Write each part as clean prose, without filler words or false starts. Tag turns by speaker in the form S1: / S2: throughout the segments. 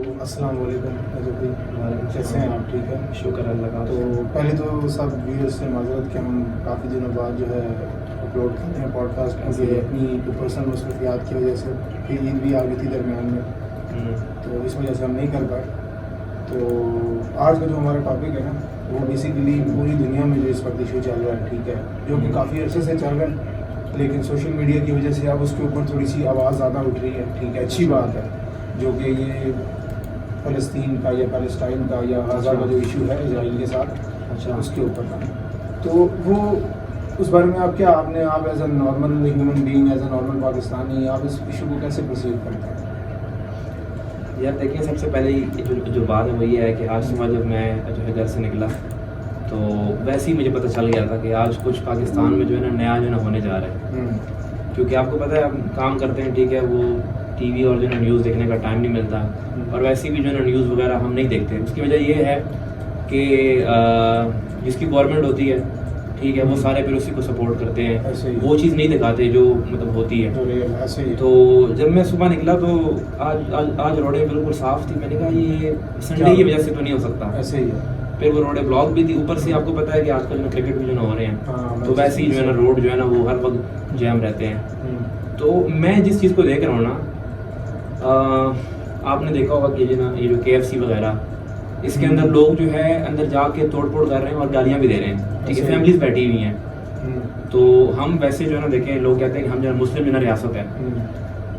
S1: अस्सलाम वालेकुम अजय भाई, कैसे हैं आप? ठीक है,
S2: शुक्र अल्लाह का।
S1: तो पहले तो सब व्यूअर्स से माजरत कि हम काफ़ी दिनों बाद जो है अपलोड करते हैं पॉडकास्ट, क्योंकि अपनी पर्सनल मसरूफियात की वजह से फिर ईद भी आ गई थी दरमियान में, तो इस वजह से हम नहीं कर पाए। तो आज का जो हमारा टॉपिक है ना, वो बेसिकली पूरी दुनिया में जो इस वक्त इशू चल रहा है, ठीक है, जो कि काफ़ी अरसे से चल रहा है, लेकिन सोशल मीडिया की वजह से अब उसके ऊपर थोड़ी सी आवाज़ ज़्यादा उठ रही है, ठीक है, अच्छी बात है, जो कि ये फ़लस्तीन का या पैलेस्टाइन का या गाज़ा का जो इशू है इजराइल के साथ, अच्छा, उसके ऊपर का। तो वो उस बारे में आप as a normal human being, as a normal Pakistani, आप इस इशू को कैसे परसीव करते हैं?
S2: यार देखिए, सबसे पहले जो बात है वो ये है कि आज सुबह जब मैं जो है घर से निकला तो वैसे ही मुझे पता चल गया था कि आज कुछ पाकिस्तान में जो है ना नया जो है ना होने जा रहा है। क्योंकि आपको पता है हम काम करते हैं, ठीक है, वो टीवी और जो है ना न्यूज़ देखने का टाइम नहीं मिलता, और वैसे भी जो है ना न्यूज़ वगैरह हम नहीं देखते। उसकी वजह ये है कि जिसकी गवर्नमेंट होती है, ठीक है, वो सारे फिर उसी को सपोर्ट करते हैं, वो चीज़ नहीं दिखाते जो मतलब होती है। तो जब मैं सुबह निकला तो आज रोडें बिल्कुल साफ़ थी। मैंने कहा ये संडे की वजह से तो नहीं हो सकता, ऐसे ही है। फिर वो रोडें ब्लॉक भी थी, ऊपर से आपको पता है कि आजकल में क्रिकेट भी जो ना हो रहे हैं, तो वैसे ही जो है ना रोड जो है ना वो हर वक्त जैम रहते हैं। तो मैं जिस चीज़ को देख रहा हूँ ना, आपने देखा होगा कि ये जो KFC वगैरह, इसके अंदर लोग जो है अंदर जाके तोड़ फोड़ कर रहे हैं और गालियाँ भी दे रहे हैं, ठीक है, फैमिलीज बैठी हुई हैं। तो हम वैसे जो है ना देखें, लोग कहते हैं कि हम जो है मुस्लिम जो है रियासत है,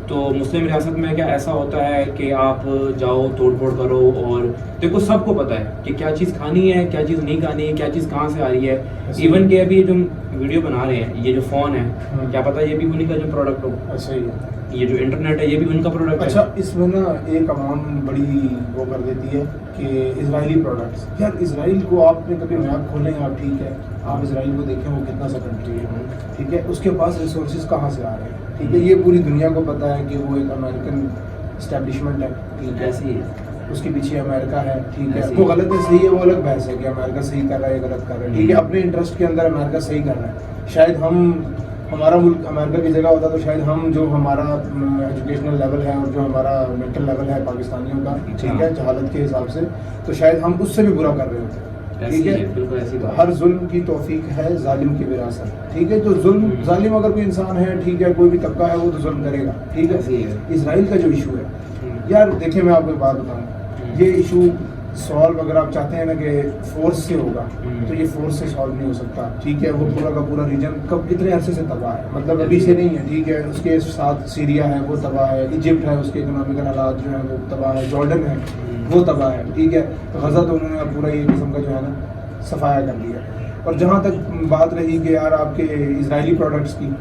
S2: तो मुस्लिम रियासत में क्या ऐसा होता है कि आप जाओ तोड़ फोड़ करो, और देखो सबको पता है कि क्या चीज़ खानी है, क्या चीज़ नहीं खानी है, क्या चीज़ कहाँ से आ रही है। इवन कि अभी जो वीडियो बना रहे हैं, ये जो फ़ोन है, क्या पता ये भी उन्हीं का जो प्रोडक्ट हो।
S1: अच्छा,
S2: ये जो इंटरनेट है ये भी उनका प्रोडक्ट है।
S1: अच्छा, इसमें ना एक अवाम बड़ी वो कर देती है कि इजरायली प्रोडक्ट्स, यार इजराइल को आपने कभी मैप खोलें आप, ठीक है, आप इजराइल को देखें वो कितना सा कंट्री है, ठीक है, उसके पास रिसोर्सेज कहाँ से आ रहे हैं, ठीक है, ये पूरी दुनिया को पता है कि वो एक अमेरिकन इस्टेब्लिशमेंट है, ठीक है, ऐसे ही उसके पीछे अमेरिका है, ठीक है, वो गलत है सही है वो अलग बहस है कि अमेरिका सही कर रहा है गलत कर रहा है, ठीक है, अपने इंटरेस्ट के अंदर अमेरिका सही कर रहा है। शायद हमारा मुल्क अमेरिका की जगह होता तो शायद हम जो हमारा एजुकेशनल लेवल है और जो हमारा मेंटल लेवल है पाकिस्तानियों का, ठीक है, जहालत के हिसाब से, तो शायद हम उससे भी बुरा कर रहे होते, ठीक है, बिल्कुल ऐसी बात। हर जुल्म की तौफीक है जालिम की विरासत, ठीक है, तो जुल्म जालिम अगर कोई इंसान है, ठीक है, कोई भी तबका है वो तो जुल्म करेगा, ठीक है। इजराइल का जो इशू है, यार देखिए मैं आपको एक बात बताऊँ, ये इशू सॉल्व अगर आप चाहते हैं ना कि फोर्स से होगा, तो ये फोर्स से सॉल्व नहीं हो सकता, ठीक है। वो पूरा का पूरा रीजन कब कितने अरसे से तबाह है, मतलब अभी से नहीं है, ठीक है, उसके साथ सीरिया है वो तबाह है, इजिप्ट है उसके इकोनॉमिकल हालात जो है वो तबाह है, जॉर्डन है वो तबाह है, ठीक है, तो गज़ा तो उन्होंने पूरा ये किस्म का जो है ना सफाया कर दिया। और जहाँ तक बात रही कि यार आपके इजरायली प्रोडक्ट्स की,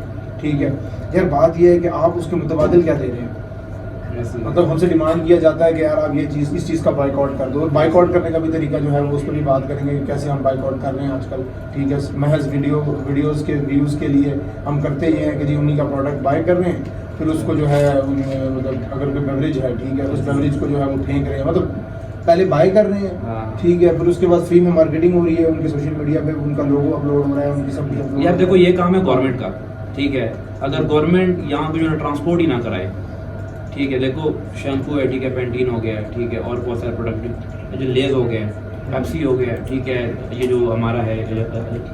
S1: ठीक है, यार बात ये है कि आप उसके मुतबादिल क्या दे रहे हैं। मतलब हमसे डिमांड किया जाता है कि यार आप ये चीज़ इस चीज़ का बाइकआउट कर दो, और बाइकआउट करने का भी तरीका जो है वो उस पर भी बात करेंगे कि कैसे हम बाइकआउट कर रहे हैं आजकल, ठीक है, महज वीडियोज़ के व्यूज़ के लिए हम करते ये हैं कि जी उन्हीं का प्रोडक्ट बाय कर रहे हैं, फिर उसको जो है मतलब अगर कोई बेवरेज है, ठीक है, उस बेवरेज को जो है वो फेंक रहे हैं, मतलब पहले बाय कर रहे हैं, ठीक है, फिर उसके बाद फ्री में मार्केटिंग हो रही है, उनके सोशल मीडिया पे उनका लोगो अपलोड हो रहा है, उनकी सब कुछ।
S2: यार देखो ये काम है गवर्नमेंट का, ठीक है, अगर गवर्नमेंट यहाँ पे जो है ट्रांसपोर्ट ही ना कराए, ठीक है, देखो शैम्पू है, ठीक है, पेंटीन हो गया, ठीक है, और बहुत सारे प्रोडक्ट जो लेज हो गए, पेप्सी हो गया, ठीक है, ये जो हमारा है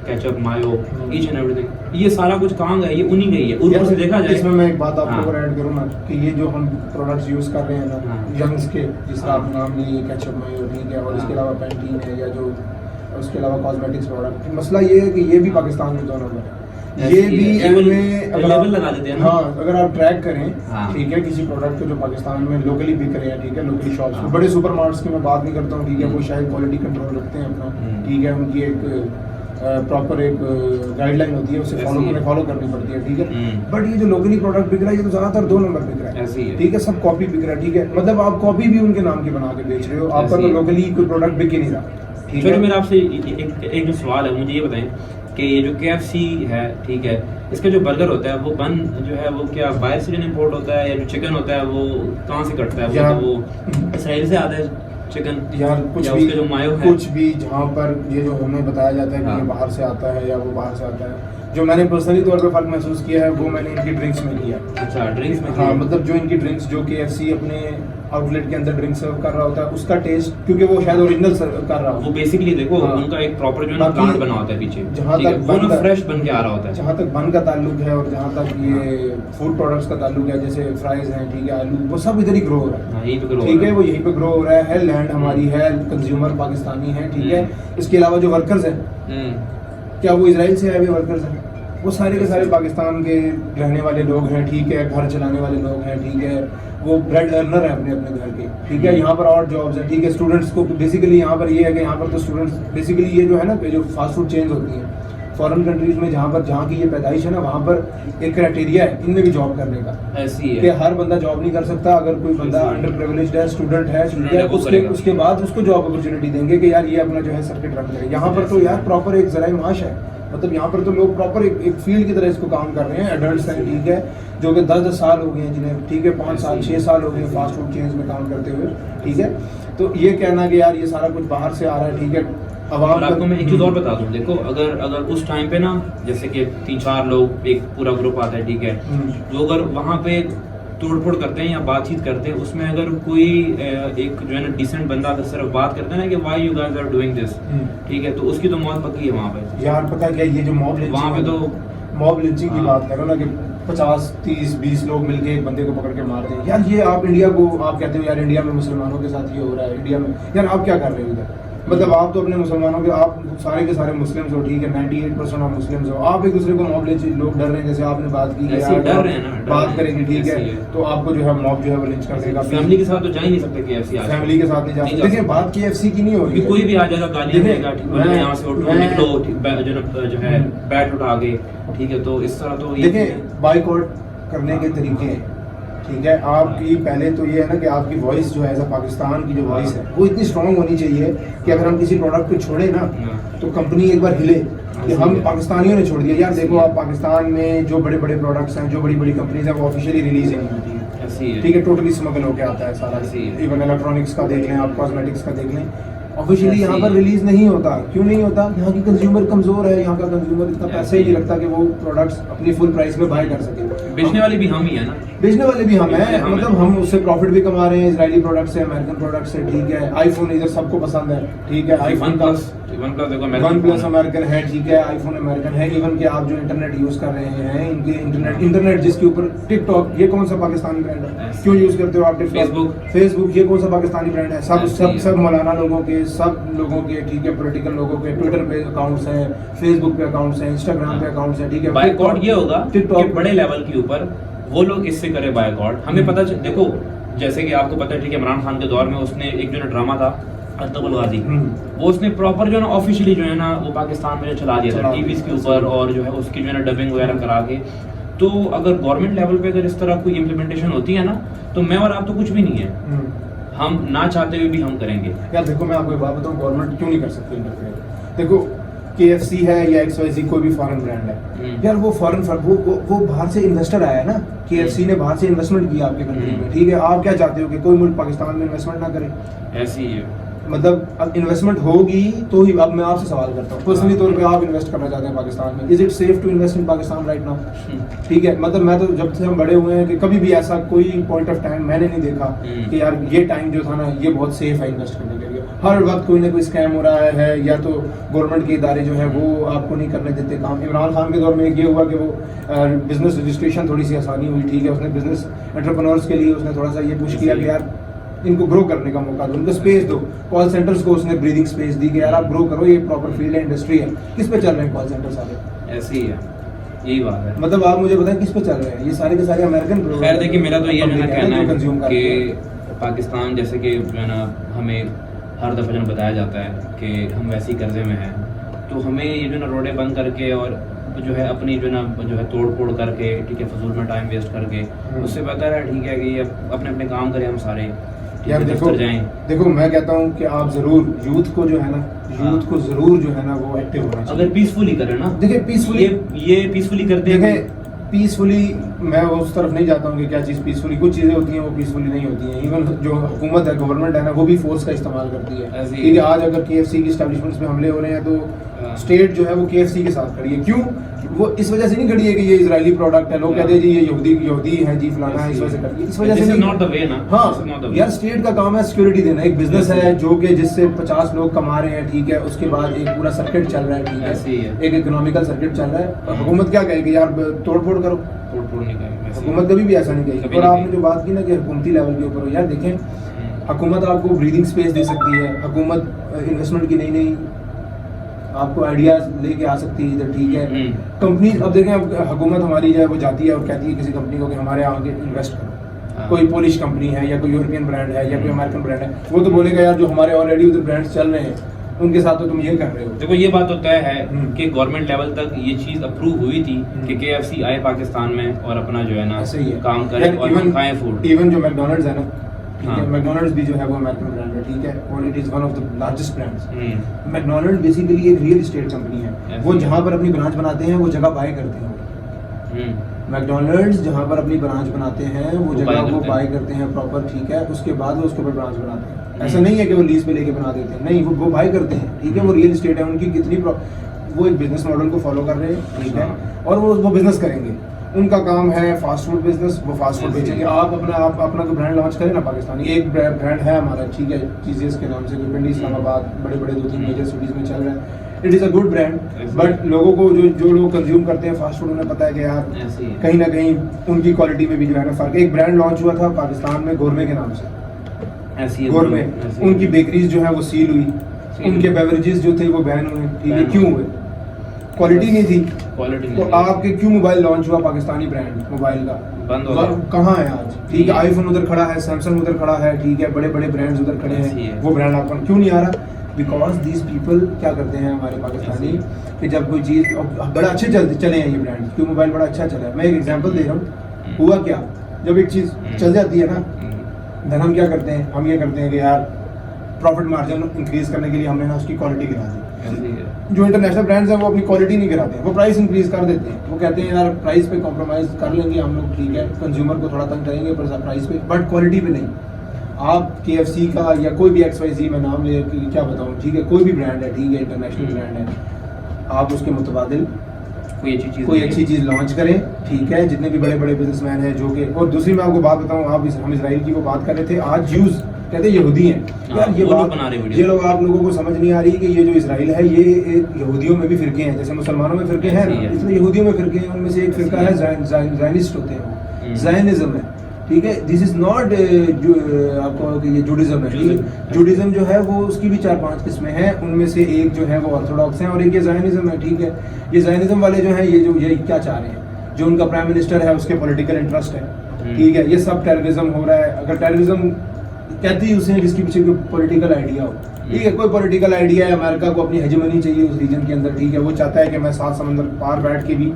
S2: ketchup, mayo, each and everything, ये सारा कुछ कहाँ गया, ये उन्हीं गई है। ऊपर से देखा जाए,
S1: इसमें मैं एक बात आपको और ऐड करूँ ना कि ये जो हम प्रोडक्ट्स यूज़ कर रहे हैं ना, यंग्स के, जिस तरह आप नाम लिए केचप, मायो, ठीक है, और इसके अलावा पेंटीन है या जो उसके अलावा कॉस्मेटिक्स प्रोडक्ट, मसला ये है कि ये भी पाकिस्तान में दोनों में ये भी में अगर आप लगा देते हैं, हाँ, अगर आप ट्रैक करें, ठीक है, किसी प्रोडक्ट को जो पाकिस्तान में लोकली बिक रहे हैं, ठीक है, लोकली शॉप्स में, बड़े सुपर मार्केट्स की मैं बात नहीं करता हूँ, ठीक है, वो शायद क्वालिटी कंट्रोल रखते हैं अपना, ठीक है, उनकी एक प्रॉपर एक गाइडलाइन होती है, उसे फॉलो करनी पड़ती है, ठीक है, बट ये जो लोकली प्रोडक्ट बिक रहा है ये तो ज़्यादातर 2 नंबर बिक रहा है, ठीक है, सब कॉपी बिक रहा है, ठीक है, मतलब आप कॉपी भी उनके नाम की बना के बेच रहे हो, आपका तो लोकली कोई प्रोडक्ट बिक ही नहीं रहा, ठीक है।
S2: मेरा आपसे एक जो सवाल है, मुझे ये बताएं कि ये जो KFC है, ठीक है, इसका जो बर्गर होता है वो बन जो है वो क्या बाहर से इम्पोर्ट होता है, या जो चिकन होता है वो कहाँ से कटता है, वो इसराइल से आता है चिकन,
S1: यार कुछ भी, जो मायो है, कुछ भी जहाँ पर ये जो हमें बताया जाता है कि ये बाहर से आता है या वो बाहर से आता है, जो मैंने पर्सनली तौर पे फ़र्क महसूस किया है वो मैंने इनकी ड्रिंक्स में किया।
S2: अच्छा, ड्रिंक्स में
S1: हाँ, मतलब जो इनकी ड्रिंक्स, जो KFC अपने आउटलेट के अंदर ड्रिंक सर्व कर रहा होता है, उसका टेस्ट, क्योंकि वो शायद ओरिजिनल सर्व कर रहा
S2: वो
S1: हो।
S2: बेसिकली देखो
S1: हाँ।
S2: उनका एक प्रॉपर जो है ना
S1: बाकी
S2: प्लांट बना होता है पीछे,
S1: जहाँ
S2: ठीक है,
S1: तक
S2: वो ना
S1: बन का-
S2: फ्रेश बन के आ रहा होता है।
S1: जहाँ तक बन का ताल्लुक है और जहाँ तक ये फूड प्रोडक्ट्स का ताल्लुक है, जैसे फ्राइज हैं, ठीक है, आलू, वो सब इधर ही ग्रो हो रहा है।
S2: हाँ, यहीं पे ग्रो
S1: ठीक है, वो यहीं पे ग्रो हो रहा है, लैंड हमारी है, कंज्यूमर पाकिस्तानी है, ठीक है। इसके अलावा जो वर्कर्स हैं, क्या वो इजराइल से आए हुए वर्कर्स हैं? वो सारे के सारे पाकिस्तान के रहने वाले लोग हैं, ठीक है, घर चलाने वाले लोग हैं, ठीक है, वो ब्रेड अर्नर है अपने अपने घर के, ठीक है। यहाँ पर और जॉब्स हैं, ठीक है। स्टूडेंट्स को बेसिकली यहाँ पर ये है कि यहाँ पर तो स्टूडेंट्स बेसिकली ये जो है ना, जो फास्ट फूड चेन्स होती हैं फॉरेन कंट्रीज में, जहाँ की ये पैदाइश है ना, वहाँ पर एक क्राइटेरिया है इनमें भी जॉब करने का,
S2: ऐसी
S1: कि
S2: है।
S1: हर बंदा जॉब नहीं कर सकता। अगर कोई बंदा अंडर प्रिविलेज्ड है, स्टूडेंट है, ठीक है,
S2: वो
S1: उसके
S2: करेगा।
S1: उसके बाद उसको जॉब अपॉर्चुनिटी देंगे कि यार ये अपना जो है सर्किट रन करे। यहाँ पर तो यार प्रॉपर एक जराए माश है, मतलब यहाँ पर तो लोग प्रॉपर एक फील्ड की तरह इसको काम कर रहे हैं। एडल्ट्स हैं, ठीक है, जो कि 10-10 साल हो गए हैं जिन्हें, ठीक है, 5 साल 6 साल हो गए फास्ट फूड चेन्स में काम करते हुए, ठीक है। तो ये कहना कि यार ये सारा कुछ बाहर से आ रहा है, ठीक है,
S2: और आपको मैं एक चीज़ और बता दूं, देखो अगर उस टाइम पे ना, जैसे कि 3-4 लोग, एक पूरा ग्रुप आता है, ठीक है, जो अगर वहाँ पे तोड़फोड़ करते हैं या बातचीत करते हैं, उसमें अगर कोई एक जो है ना डिसेंट बंदा अगर सिर्फ बात करता है ना कि why you guys are doing this, ठीक है, तो उसकी तो मौत पक्की है वहाँ पे।
S1: यार पता क्या, ये जो मॉब
S2: वहाँ पे तो
S1: मॉब लिंचिंग की
S2: हाँ।
S1: बात करो ना, कि 50, 30, 20 लोग मिलके एक बंदे को पकड़ के मारते हैं। यार ये आप इंडिया को, आप कहते हो यार इंडिया में मुसलमानों के साथ ये हो रहा है, इंडिया में, यार आप क्या कर रहे हो इधर? मतलब आप तो अपने मुसलमानों के, आप सारे के सारे मुस्लिम्स हो, ठीक है, 98% आप मुस्लिम्स हो, आप एक दूसरे को मॉब लिंच, लोग डर रहे हैं, जैसे आपने बात की
S2: ऐसे ही डर रहे हैं ना, डर
S1: बात
S2: रहे हैं,
S1: करेंगे, ठीक
S2: ऐसे
S1: है,
S2: ही है।
S1: तो आपको जो है मॉब जो है वो लिंच कर देगा।
S2: फैमिली के साथ तो जा ही नहीं सकते KFC आज।
S1: फैमिली के साथ नहीं जा
S2: नहीं
S1: सकते।
S2: जा
S1: देखिए
S2: सकते।
S1: बात KFC की नहीं हो रही
S2: क्योंकि
S1: है।
S2: कोई भी आ जाएगा, गालियाँ
S1: देखिए,
S2: देगा, ठीक
S1: मैं-
S2: है, यहाँ से उठो,
S1: मैं-
S2: निकलो, जो है बैट उठा के, ठीक है, तो इस तरह तो ये
S1: देखिए बाइकआउट करने के तरीके हैं, ठीक है। आपकी पहले तो ये है ना कि आपकी वॉइस जो है एज अ पाकिस्तान की जो वॉइस है वो इतनी स्ट्रांग होनी चाहिए कि अगर हम किसी प्रोडक्ट को छोड़े ना, तो कंपनी एक बार हिले कि हम पाकिस्तानियों ने छोड़ दिया। यार देखो, आप पाकिस्तान में जो बड़े बड़े प्रोडक्ट्स हैं, जो बड़ी बड़ी कंपनीज हैं, वो ऑफिशियली रिलीज नहीं होती है,
S2: ऐसी है।
S1: ठीक है, टोटली स्मगल होके आता है सारा।
S2: ऐसी है।
S1: इवन इलेक्ट्रॉनिक्स का देख लें आप, कॉस्मेटिक्स का देख लें, ऑफिशियली
S2: ऐसी
S1: यहाँ पर
S2: है।
S1: रिलीज नहीं होता। क्यों नहीं होता? यहाँ की कंज्यूमर कमजोर है, यहाँ का कंज्यूमर इतना पैसे ही नहीं रखता कि वो प्रोडक्ट्स अपनी फुल प्राइस में बाय कर सके।
S2: बेचने वाले भी हम ही है ना,
S1: बेचने वाले भी हम
S2: बेचने
S1: हैं,
S2: हम
S1: मतलब
S2: हैं।
S1: हम उससे प्रॉफिट भी कमा रहे हैं, इजरायली प्रोडक्ट से, अमेरिकन प्रोडक्ट से, ठीक है। आईफोन इधर सबको पसंद है, ठीक है, आईफोन का
S2: वन प्लस देखो,
S1: वन प्लस अमेरिकन है, ठीक है, आईफोन अमेरिकन है। इवन कि आप जो इंटरनेट यूज कर रहे हैं, इनके इंटरनेट जिसके ऊपर टिकटॉक, ये कौन सा पाकिस्तानी ब्रांड है?
S2: Yes.
S1: क्यों यूज करते हो आप टिकटॉक? फेसबुक ये कौन सा पाकिस्तानी ब्रांड है? सब
S2: Yes,
S1: सब
S2: yes.
S1: सब मौलाना लोगों के, सब लोगों के, ठीक है, पॉलिटिकल लोगों के ट्विटर पे अकाउंट्स हैं, फेसबुक पे अकाउंट्स हैं, इंस्टाग्राम पे अकाउंट्स हैं, ठीक है।
S2: बायकॉट ये होगा कि
S1: टिकटॉक
S2: बड़े लेवल के ऊपर वो लोग इससे करे बायकॉट। हमें पता देखो, जैसे कि आपको पता है, ठीक है, इमरान खान के दौर में उसने एक जो ना ड्रामा था अत्तबुल गाजी, वो उसने प्रॉपर जो है ना ऑफिशियली जो है ना वो पाकिस्तान में जो चला दिया था टीवीज के ऊपर, और जो है उसकी जो है ना डबिंग वगैरह करा के। तो अगर गवर्नमेंट लेवल पे अगर इस तरह कोई इम्प्लीमेंटेशन होती है ना, तो मैं और आप तो कुछ भी नहीं है, हम ना चाहते हुए भी हम करेंगे।
S1: यार देखो, मैं आपको एक बात बताऊं, गवर्नमेंट क्यों नहीं कर सकती इंटरफेयर? देखो KFC है या XYZ कोई भी फॉरेन ब्रांड है, यार वो फॉरेन वो बाहर से इन्वेस्टर आया है ना। KFC ने बाहर से इन्वेस्टमेंट किया आपके कंट्री में, ठीक है। आप क्या चाहते हो कि कोई मुल्क पाकिस्तान में इन्वेस्टमेंट ना करे?
S2: ऐसी ही है।
S1: मतलब अब इन्वेस्टमेंट होगी तो ही। अब मैं आपसे सवाल करता हूँ, पर्सनली तौर पे आप इन्वेस्ट करना चाहते हैं पाकिस्तान में, is it safe to invest in Pakistan right now? ठीक है, मतलब मैं तो जब से हम बड़े हुए हैं कि कभी भी ऐसा कोई पॉइंट ऑफ टाइम मैंने नहीं देखा कि यार ये टाइम जो था ना, ये बहुत सेफ है इन्वेस्ट करने के लिए। हर वक्त कोई ना कोई स्कैम हो रहा है, या तो गवर्नमेंट के इदारे जो है वो आपको नहीं करने देते काम। इमरान खान के दौर में ये हुआ कि वो बिजनेस रजिस्ट्रेशन थोड़ी सी आसानी हुई, ठीक है, उसने बिजनेस एंटरप्रेन्योर्स के लिए उसने थोड़ा सा ये पुश किया कि यार इनको ग्रो करने का मौका दो, उनको स्पेस दो। कॉल सेंटर्स को उसने ब्रीदिंग स्पेस दी कि यार आप ग्रो करो, ये प्रॉपर फील्ड है, इंडस्ट्री है। किस पे चल रहे हैं कॉल सेंटर सारे?
S2: ऐसी ही है, यही बात है।
S1: मतलब आप मुझे बताएं किस पे चल रहे हैं? ये सारे के सारे अमेरिकन।
S2: खैर देखिए, मेरा तो ये जो है कहना है
S1: कंज्यूम
S2: कि पाकिस्तान, जैसे कि जो है ना हमें हर दफ़ा जो बताया जाता है कि हम वैसे ही कर्जे में हैं, तो हमें ये जो ना रोडें बंद करके और जो है अपनी जो है तोड़ फोड़ करके, ठीक है, फजूल में टाइम वेस्ट करके, उससे बेहतर है, ठीक है, कि अपने अपने काम करें हम सारे,
S1: यार देखो मैं कहता हूँ कि आप जरूर यूथ को जो है ना, यूथ को जरूर जो है ना वो एक्टिव होना चाहिए।
S2: अगर पीसफुली करें ना,
S1: देखिए पीसफुली,
S2: ये पीसफुली करते हैं।
S1: देखिए पीसफुली, मैं उस तरफ नहीं जाता हूँ कि क्या चीज़ पीसफुली, कुछ चीज़ें होती हैं वो पीसफुली नहीं होती हैं। इवन जो हुकूमत है, गवर्नमेंट है ना, वो भी फोर्स का इस्तेमाल करती है। क्योंकि आज अगर KFC की एस्टेब्लिशमेंट्स पे हमले हो रहे हैं तो स्टेट जो है वो KFC के साथ खड़ी है। क्यों? वो इस वजह से नहीं खड़ी है कि ये इजरायली प्रोडक्ट है, लोग कहते हैं जी ये यहूदी है जी फलाना है, इस वजह से खड़ी है, इस वजह से
S2: नॉट द वे ना।
S1: हाँ यार, स्टेट का काम है सिक्योरिटी देना। एक बिजनेस है जो कि जिससे 50 लोग कमा रहे हैं, ठीक है, उसके बाद एक पूरा सर्किट चल रहा है, ठीक है, एक इकोनॉमिकल सर्किट चल रहा है। और हुकूमत क्या कहेगी यार तोड़ फोड़ करो,
S2: तोड़ नहीं करेंगे,
S1: हुकूमत कभी भी ऐसा नहीं कहेगी। और आपने जो बात की ना कि हुकूमती लेवल के ऊपर हो, यार देखें, हुकूमत आपको ब्रीदिंग स्पेस दे सकती है, हुकूमत इन्वेस्टमेंट की नई आपको आइडियाज लेके आ सकती है इधर, ठीक है। कंपनी अब देखें, अब हुकूमत हमारी जो है वो जाती है और कहती है किसी कंपनी को कि हमारे यहाँ आगे इन्वेस्ट करो। कोई पोलिश कंपनी है या कोई यूरोपियन ब्रांड है या कोई अमेरिकन ब्रांड है, वो तो बोलेगा यार जो हमारे ऑलरेडी उधर ब्रांड्स चल रहे हैं उनके साथ तो तुम ये कर रहे हो।
S2: देखो ये बात तो तय है कि गवर्नमेंट लेवल तक ये चीज अप्रूव हुई थी कि KFC आए पाकिस्तान में और अपना जो है ना काम करे और हम खाएं फूड।
S1: इवन जो मैकडॉनल्ड्स है ना, ठीक है, मैकडॉनल्ड्स भी जो है वो अमेरिकन ब्रांड है, ठीक है, और it is one of the largest brands. McDonald basically एक रियल एस्टेट कंपनी है। वो जहाँ पर अपनी ब्रांच बनाते हैं वो जगह बाय करते हैं। मैकडॉनल्ड्स जहाँ पर अपनी ब्रांच बनाते हैं वो जगह वो बाय करते हैं प्रॉपर, ठीक है, उसके बाद वो उसके ऊपर ब्रांच बनाते हैं। ऐसा नहीं है कि वो लीज पे लेके बना देते हैं, नहीं, वो बाय करते हैं, ठीक है, वो रियल एस्टेट है उनकी। कितनी वो एक बिजनेस मॉडल को फॉलो कर रहे हैं, ठीक है, और वो बिजनेस करेंगे। उनका काम है फास्ट फूड बिजनेस, वो फास्ट फूड बेचेंगे। आप अपना तो ब्रांड लॉन्च करें ना पाकिस्तानी। एक ब्रांड है हमारा, ठीक है, चीजेस के नाम से, जो पिंडी इस्लामाबाद बड़े 2-3 मेजर सिटीज में चल रहा है। It is a good brand, but लोगों को जो लोग कंज्यूम करते हैं फास्ट फूड, उन्हें पता है कि यार कहीं ना कहीं उनकी क्वालिटी में भी जो है ना फर्क। एक ब्रांड लॉन्च हुआ था पाकिस्तान में गोरमे के नाम से, गोरमे, उनकी बेकरीज जो है वो सील हुई, उनके बेवरेजेस जो थे वो बैन हुए, ठीक है, क्यों हुए? क्वालिटी नहीं थी। तो आपके क्यों मोबाइल लॉन्च हुआ पाकिस्तानी ब्रांड मोबाइल का, बंद हो गया, कहाँ है आज? ठीक है, आईफोन उधर खड़ा है, सैमसंग उधर खड़ा है, ठीक है, बड़े ब्रांड्स उधर खड़े हैं, वो ब्रांड आपका क्यों नहीं आ रहा? बिकॉज दीज पीपल क्या करते हैं हमारे पाकिस्तानी कि जब कोई चीज़ बड़ा अच्छे चले हैं ये ब्रांड, क्यों मोबाइल बड़ा अच्छा चला है। मैं एक एग्जांपल दे रहा हूँ, हुआ क्या, जब एक चीज़ चल जाती है ना, देन हम क्या करते हैं, हम ये करते हैं कि यार प्रॉफिट मार्जिन इंक्रीज करने के लिए हमने ना उसकी क्वालिटी गिरा दी। जो इंटरनेशनल ब्रांड्स हैं वो अपनी क्वालिटी नहीं गिराते हैं, वो प्राइस इंक्रीज कर देते हैं। वो कहते हैं यार प्राइस पे कॉम्प्रोमाइज़ कर लेंगे हम लोग, ठीक है, कंज्यूमर को थोड़ा तंग करेंगे पर प्राइस पे, बट क्वालिटी पे नहीं। आप KFC का या कोई भी XYZ में नाम ले क्या बताऊँ, ठीक है, कोई भी ब्रांड है, ठीक है, इंटरनेशनल ब्रांड है, आप उसके मुतबादिल कोई अच्छी चीज़ लॉन्च करें, ठीक है। जितने भी बड़े बिजनेसमैन हैं जो कि, और दूसरी मैं आपको बात बताऊँ, हम इजराइल की वो बात कर रहे थे, आज ज्यूज कहते हैं यहूदी हैं यार, ये बात ये लोग आप लोगों को समझ नहीं आ रही कि ये जो इजराइल है ये यहूदियों में भी फिरके हैं, जैसे मुसलमानों में फिरके हैं ना, इसमें यहूदियों में फिरके हैं। उनमें से एक फिरका है ज़ायनिस्ट होते हैं, ज़ायनिज़्म है, ठीक है। दिस इज नॉट आपको कि ये जुडिज्म है, ठीक है। जुडिज्म जो है वो उसकी भी 4-5 किस्में हैं, उनमें से एक जो है वो ऑर्थोडॉक्स है और एक ये ज़ायनिज्म है, ठीक है। ये ज़ायनिज्म वाले जो है ये क्या चाह रहे हैं, जो उनका प्राइम मिनिस्टर है उसके पॉलिटिकल इंटरेस्ट है, ठीक है। ये सब टेररिज्म हो रहा है। अगर टेररिज्म कहती है उसे जिसके पीछे कोई पॉलिटिकल आइडिया हो, ठीक है, कोई पॉलिटिकल आइडिया है, अमेरिका को अपनी हेजेमनी चाहिए उस रीजन के अंदर, ठीक है, वो चाहता है कि मैं 7 समंदर पार बैठ के भी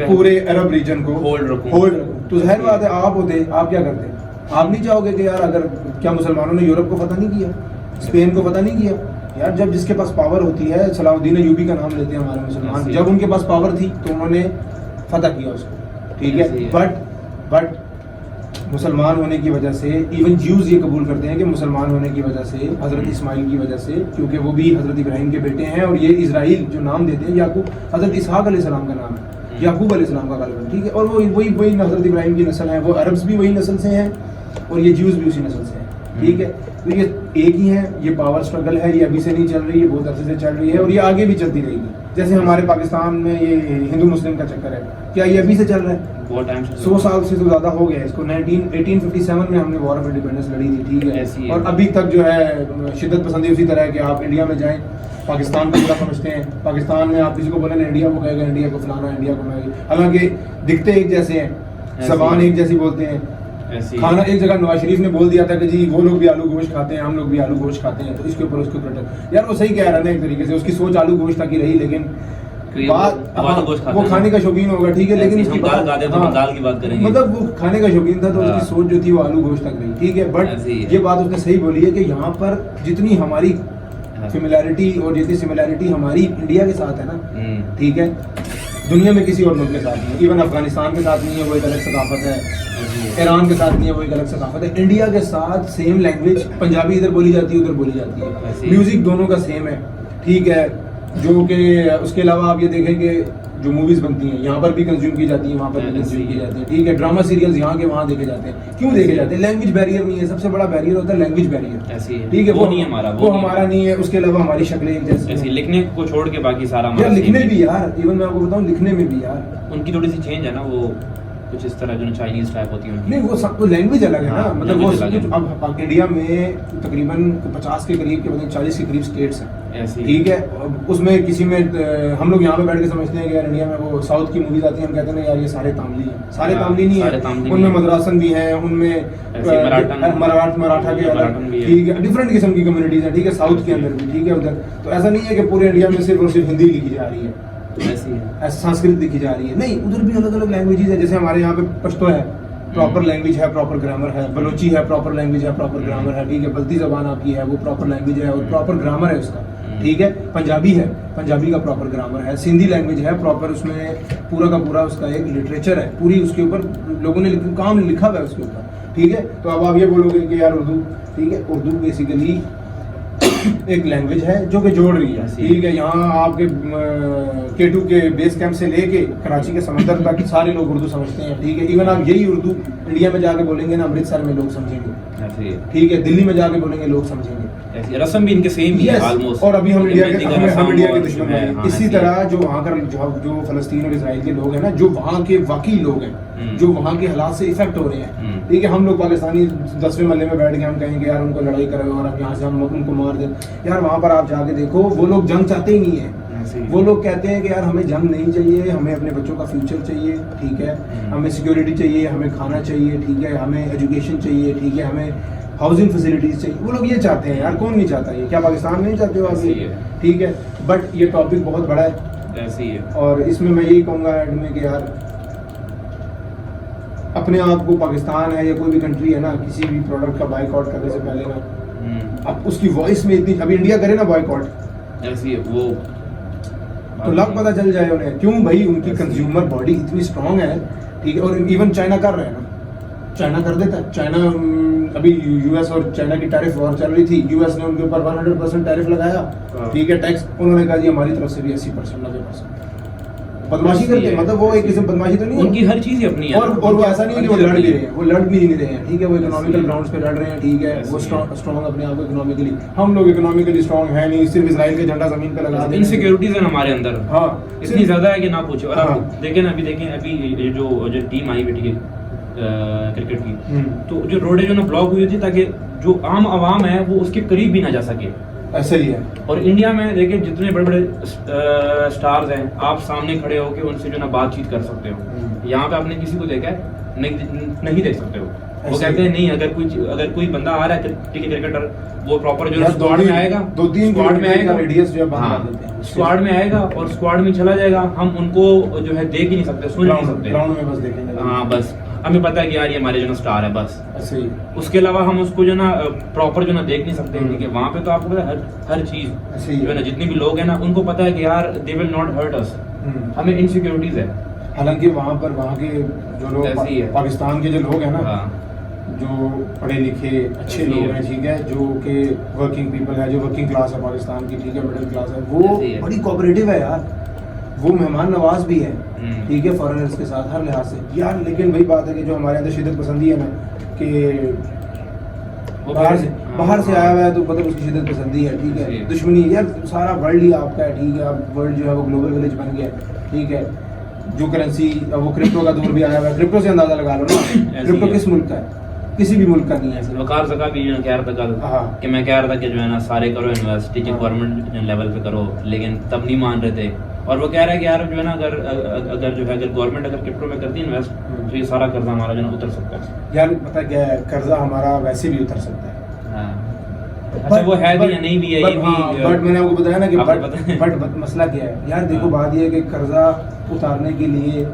S1: पूरे अरब रीजन को होल्ड रखूं। तो जाहिर बात है आप क्या करते हैं, आप नहीं चाहोगे कि यार अगर क्या मुसलमानों ने यूरोप को फतह नहीं किया, स्पेन को फतह नहीं किया यार? जब जिसके पास पावर होती है, सलाउद्दीन अय्यूबी का नाम लेते हैं हमारे मुसलमान, जब उनके पास पावर थी तो उन्होंने फतह किया उसको, ठीक है। बट मुसलमान होने की वजह से, इवन ज्यूज ये कबूल करते हैं कि मुसलमान होने की वजह से, हज़रत इस्माइल की वजह से, क्योंकि वो भी हज़रत इब्राहिम के बेटे हैं, और ये इजराइल जो नाम देते हैं याकूब, हज़रत इसहाक अलैहिस्सलाम का नाम है, याकूब अलैहिस्सलाम का गालिबन, ठीक है, और वो वही हज़रत इब्राहिम की नस्ल है, वो अरब्स भी वही नस्ल से हैं और ये ज्यूज भी उसी नस्ल से हैं, ठीक है। तो ये एक ही है, ये पावर स्ट्रगल है, ये अभी से नहीं चल रही है, बहुत अरसे से चल रही है और ये आगे भी चलती रहेगी। जैसे हमारे पाकिस्तान में ये हिंदू मुस्लिम का चक्कर है, क्या ये अभी से चल रहा है? बहुत टाइम से, 100 साल से तो ज़्यादा हो गया है इसको। 1857 में हमने वॉर ऑफ इंडिपेंडेंस लड़ी थी, ठीक है, और अभी तक जो है शिद्दत पसंदी उसी तरह है कि आप इंडिया में जाएँ, पाकिस्तान को पूरा समझते हैं, पाकिस्तान में आप किसी को बोले ना इंडिया, को कहेगा इंडिया को फलाना, इंडिया को मैं, हालांकि दिखते एक जैसे हैं, ज़बान एक जैसी बोलते हैं, खाना एक जगह नवाज शरीफ ने बोल दिया था कि जी वो लोग भी आलू गोश्त खाते हैं, हम लोग भी आलू गोश्त खाते हैं, तो इसके ऊपर उसके ऊपर यार वो सही कह रहा है ना, एक तरीके से उसकी सोच आलू गोश्त तक ही रही, लेकिन वो खाने का शौकीन होगा, ठीक है, लेकिन उसकी दाल की बात करेंगे, मतलब वो खाने का शौकीन था तो उसकी सोच जो थी वो आलू गोश्त तक रही, ठीक है। बट ये बात उसने सही बोली है कि यहाँ पर जितनी हमारी सिमिलैरिटी और जितनी सिमिलैरिटी हमारी इंडिया के साथ है ना, ठीक है, दुनिया में किसी और मुल्क के साथ नहीं, इवन अफगानिस्तान के साथ नहीं है, वो एक अलग सकाफत है, ईरान के साथ नहीं है, वो एक अलग सकाफत है, इंडिया के साथ सेम लैंग्वेज, पंजाबी इधर बोली जाती है उधर बोली जाती है, म्यूजिक दोनों का सेम है, ठीक है, जो कि उसके अलावा आप ये देखें कि जो मूवीज बनती हैं यहाँ पर भी कंज्यूम की जाती हैं, वहाँ पर भी कंज्यूम की जाती हैं, ठीक है। ड्रामा सीरियल्स यहाँ के वहाँ देखे जाते हैं, क्यों देखे जाते हैं? लैंग्वेज बैरियर नहीं है, सबसे बड़ा बैरियर होता है लैंग्वेज बैरियर,
S2: ऐसी है,
S1: ठीक है।
S2: वो नहीं हमारा,
S1: वो हमारा नहीं है। उसके अलावा हमारी शक्लें एक जैसी
S2: ऐसी
S1: हैं।
S2: लिखने को छोड़ के बाकी सारा
S1: यार
S2: हमारा
S1: लिखने
S2: same
S1: भी यार, इवन मैं आपको बताऊँ लिखने में भी यार
S2: है। उनकी थोड़ी सी चेंज है ना, वो कुछ इस तरह जो चाइनीज टाइप होती है उनकी।
S1: नहीं, वो सब तो लैंग्वेज अलग है ना,
S2: हाँ,
S1: मतलब वो
S2: language
S1: सब
S2: अलग
S1: कुछ।
S2: है।
S1: अब इंडिया में तकरीबन 50 के करीब के मतलब 40 के करीब स्टेट्स हैं,
S2: ऐसी
S1: ठीक है। अब उसमें किसी में हम लोग यहाँ पे बैठ के समझते हैं कि यार इंडिया में वो साउथ की मूवीज आती हैं, हम कहते हैं ना यार ये सारे तामिली हैं, सारे
S2: हाँ,
S1: तामिली नहीं
S2: सारे
S1: है,
S2: तामिली
S1: उनमें
S2: नहीं है।
S1: मद्रासन भी हैं, उनमें
S2: ऐसे
S1: मराठा के अलग,
S2: मराठन भी है।
S1: ठीक है, डिफरेंट किस्म की कम्युनिटीज हैं, ठीक है, साउथ के अंदर भी, ठीक है। उधर तो ऐसा नहीं है कि पूरे इंडिया में सिर्फ और सिर्फ हिंदी लिखी जा रही है,
S2: ऐसी है।
S1: ऐसा संस्कृत लिखी जा रही है, नहीं, उधर भी अलग अलग लैंग्वेजेस है। जैसे हमारे यहाँ पे पश्तो है, प्रॉपर लैंग्वेज है, प्रॉपर ग्रामर है। बलोची है, प्रॉपर लैंग्वेज है, प्रॉपर ग्रामर है, ठीक है। बल्ती जबान आपकी है, वो प्रॉपर लैंग्वेज है और प्रॉपर ग्रामर है उसका, ठीक है। पंजाबी है, पंजाबी का प्रॉपर ग्रामर है। सिंधी लैंग्वेज है, प्रॉपर उसमें पूरा का पूरा उसका एक लिटरेचर है, पूरी उसके ऊपर लोगों ने काम लिखा हुआ है उसके ऊपर, ठीक है। तो अब आप ये बोलोगे कि यार उर्दू, ठीक है, उर्दू बेसिकली एक लैंग्वेज है जो कि जोड़ रही है, ठीक है। यहाँ आपके K2 के बेस कैंप से लेके कराची के समंदर तक सारे लोग उर्दू समझते हैं, ठीक है। इवन आप यही उर्दू इंडिया में जाके बोलेंगे ना, अमृतसर में लोग समझेंगे,
S2: ऐसी है।
S1: ठीक है। दिल्ली में जाके बोलेंगे लोग समझेंगे,
S2: ऐसी रस्म भी इनके सेम ही है
S1: Yes,
S2: ऑलमोस्ट।
S1: और अभी हम इंडिया के दुश्मन
S2: है।
S1: हैं। इसी तरह जो वहाँ का जो फलस्तीन और इसराइल के लोग हैं ना, जो वहाँ के वाकई लोग हैं, जो वहाँ के हालात से इफेक्ट हो रहे हैं, ठीक है। हम लोग पाकिस्तानी 10वें महल्ले में बैठ के हम कहेंगे यार उनको लड़ाई करें और अब यहाँ से हम उनको मार दें, यार वहाँ पर आप जाके देखो वो लोग जंग चाहते ही नहीं है। वो लोग कहते हैं कि यार हमें जंग नहीं चाहिए, हमें अपने बच्चों का फ्यूचर चाहिए, ठीक है, हमें सिक्योरिटी चाहिए, हमें खाना चाहिए, ठीक है, हमें एजुकेशन चाहिए, ठीक है, हमें हाउसिंग फैसिलिटीज चाहिए। वो लोग ये चाहते हैं यार, कौन नहीं चाहता ये? क्या पाकिस्तान नहीं चाहते हो आप ये? ठीक है, बट ये टॉपिक बहुत बड़ा है,
S2: ऐसी है।
S1: और इसमें मैं यही कहूँगा एंड में कि यार अपने आप को, पाकिस्तान है या कोई भी कंट्री है ना, किसी भी प्रोडक्ट का बाइकआउट करने से पहले ना अब उसकी वॉइस में इतनी, अभी इंडिया करे ना बाइकआउट,
S2: ऐसी है वो,
S1: तो लग पता चल जाए उन्हें क्यों भाई, उनकी कंज्यूमर बॉडी इतनी स्ट्रांग है, ठीक है। और इवन चाइना कर रहा है ना, चाइना कर देता है। चाइना अभी यूएस और चाइना की टैरिफ वॉर चल रही थी, यूएस ने उनके ऊपर 100% टैरिफ लगाया, ठीक है, टैक्स। उन्होंने कहा जी हमारी तरफ से भी 80%, 90%। बदमाशी करते हैं, मतलब वो एक किस्म बदमाशी तो नहीं है,
S2: उनकी हर चीज ही अपनी है।
S1: और वो ऐसा नहीं है कि वो लड़ भी रहे हैं, वो लड़ भी नहीं रहे हैं, ठीक है। वो इकोनॉमिकल ग्राउंड्स पे लड़ रहे हैं, ठीक है, वो स्ट्रॉन्ग अपने आप को इकोनॉमिकली। हम लोग इकोनॉमिकली स्ट्रॉन्ग है नहीं, सिर्फ इसराइल के झंडा जमीन पे लगा देते हैं।
S2: इनसिक्योरिटीज है हमारे अंदर,
S1: हाँ,
S2: इतनी ज्यादा है कि ना पूछो। और
S1: हाँ।
S2: आप देखें ना, अभी ये जो टीम आई बैठी है क्रिकेट की, तो जो रोडें जो ना ब्लॉक हुई थी ताकि जो आम आवाम है वो उसके करीब भी ना जा सके,
S1: ऐसा ही है।
S2: और इंडिया में देखिए जितने बड़े बड़े स्टार्स हैं, आप सामने खड़े होकर उनसे जो ना बातचीत कर सकते हो। यहाँ पे आपने किसी को देखा है? नहीं देख सकते हो। वो कहते हैं नहीं, अगर कोई बंदा आ रहा है, ठीक है, क्रिकेटर, वो प्रॉपर जो है स्क्वाड में आएगा,
S1: 2-3
S2: स्क्वाड में आएगा,
S1: रेडियस जो है
S2: हाँ,
S1: बना देते हैं,
S2: स्क्वाड में आएगा और स्क्वाड में चला जाएगा। हम उनको जो है देख ही नहीं सकते, सुन नहीं सकते,
S1: ग्राउंड में बस देखेंगे।
S2: हाँ, बस हमें पता है कि यार ये हमारे जो ना स्टार है, बस
S1: ऐसे ही,
S2: उसके अलावा हम उसको जो ना प्रॉपर जो ना देख नहीं सकते, ठीक है। वहाँ पे तो आपको पता है हर चीज
S1: ऐसे ही
S2: जो है ना, जितने भी लोग हैं ना, उनको पता है कि यार they will not hurt us, हमें इनसिक्योरिटीज है।
S1: हालांकि वहाँ पर वहाँ के जो लोग
S2: ऐसे ही है।
S1: पाकिस्तान के जो लोग हैं ना,
S2: हाँ,
S1: जो पढ़े लिखे अच्छे
S2: ऐसे ही
S1: लोग
S2: है।
S1: हैं, ठीक है, जो कि वर्किंग पीपल है, जो वर्किंग क्लास है पाकिस्तान की, ठीक है, मिडिल क्लास है, वो
S2: ऐसे ही है।
S1: बड़ी कोऑपरेटिव है यार, वो मेहमान नवाज भी है, ठीक है, फॉरेनर्स के साथ हर लिहाज से यार। लेकिन वही बात है कि जो हमारे अंदर शिद्दत पसंदी है ना, कि बाहर से आया हुआ है तो मतलब उसकी शिद्दत पसंदी है, ठीक है, दुश्मनी यार, सारा वर्ल्ड ही आपका है, ठीक है। अब वर्ल्ड जो है वो ग्लोबल विलेज बन गया, ठीक है। जो करेंसी, वो क्रिप्टो का दौर भी आया हुआ है, क्रिप्टो से अंदाजा लगा लो ना, क्रिप्टो किस मुल्क का है? किसी भी मुल्क का नहीं है।
S2: वकार ज़का भी कह रहा था कल,
S1: हाँ,
S2: कि मैं कह रहा था कि जो है ना सारे करो इन्वेस्ट, ठीक है, गवर्नमेंट लेवल पे करो, लेकिन तब नहीं मान रहे थे। और वो कह रहा है कि यार जो है ना, अगर गवर्नमेंट अगर क्रिप्टो में करती इन्वेस्ट, तो ये सारा कर्जा हमारा जो है ना उतर सकता है।
S1: यार पता क्या है, कर्जा हमारा वैसे भी उतर सकता है।
S2: हाँ, अच्छा वो है भी या नहीं भी है, ये भी।
S1: बट मैंने आपको बताया ना कि
S2: आपको पता है।
S1: बट मसला क्या है यार, देखो बात ये है कि कर्जा उतारने के लिए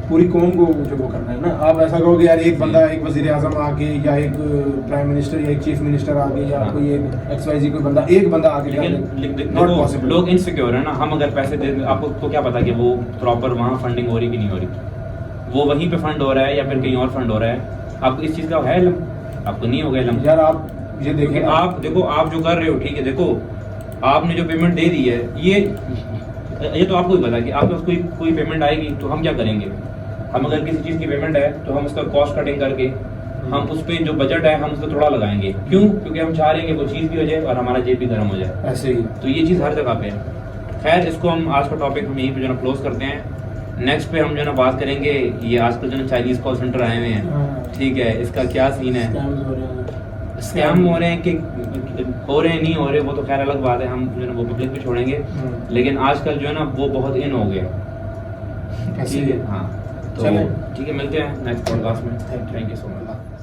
S1: पूरी कौम को जो वो करना है ना। आप ऐसा कहोगे यार एक बंदा, एक वजीर आजम आके, या एक प्राइम मिनिस्टर या एक चीफ मिनिस्टर आके, या कोई एक XYZ कोई बंदा, एक बंदा आके, नॉट पॉसिबल।
S2: लोग इनसिक्योर है ना। हम अगर पैसे दे, आपको तो क्या पता कि वो प्रॉपर वहाँ फंडिंग हो रही कि नहीं हो रही, वो वहीं पे फंड हो रहा है या फिर कहीं और फंड हो रहा है। आपको इस चीज़ का है इल्म? आपको नहीं होगा इल्म
S1: यार। आप ये देखें,
S2: आप देखो, आप जो कर रहे हो, ठीक है, देखो आपने जो पेमेंट दे दी है ये तो आपको ही पता है कि आपके पास कोई पेमेंट आएगी तो हम क्या करेंगे। हम अगर किसी चीज़ की पेमेंट है तो हम उसका कॉस्ट कटिंग करके हम उस पर जो बजट है हम उसको थोड़ा लगाएंगे। क्यों? क्योंकि हम चाह रहे हैं कि कोई चीज़ भी हो जाए और हमारा जेब भी गर्म हो जाए।
S1: ऐसे ही
S2: तो ये चीज़ हर जगह पे है। खैर, इसको हम आज का टॉपिक हम यहीं पे जो है क्लोज करते हैं। नेक्स्ट पे हम जो है ना बात करेंगे ये आजकल जो है चाइनीज़ कॉल सेंटर आए हुए हैं, ठीक है, इसका क्या सीन है, स्कैम हो रहे हैं कि हो रहे हैं नहीं हो रहे, वो तो खैर अलग बात है, हम जो है ना वो पब्लिक पे छोड़ेंगे। लेकिन आजकल जो है ना वो बहुत इन हो गया।
S1: ऐसे
S2: ठीक
S1: ही
S2: है, हाँ, तो
S1: चलें।
S2: ठीक है, मिलते हैं नेक्स्ट पॉडकास्ट में। Thank you so much.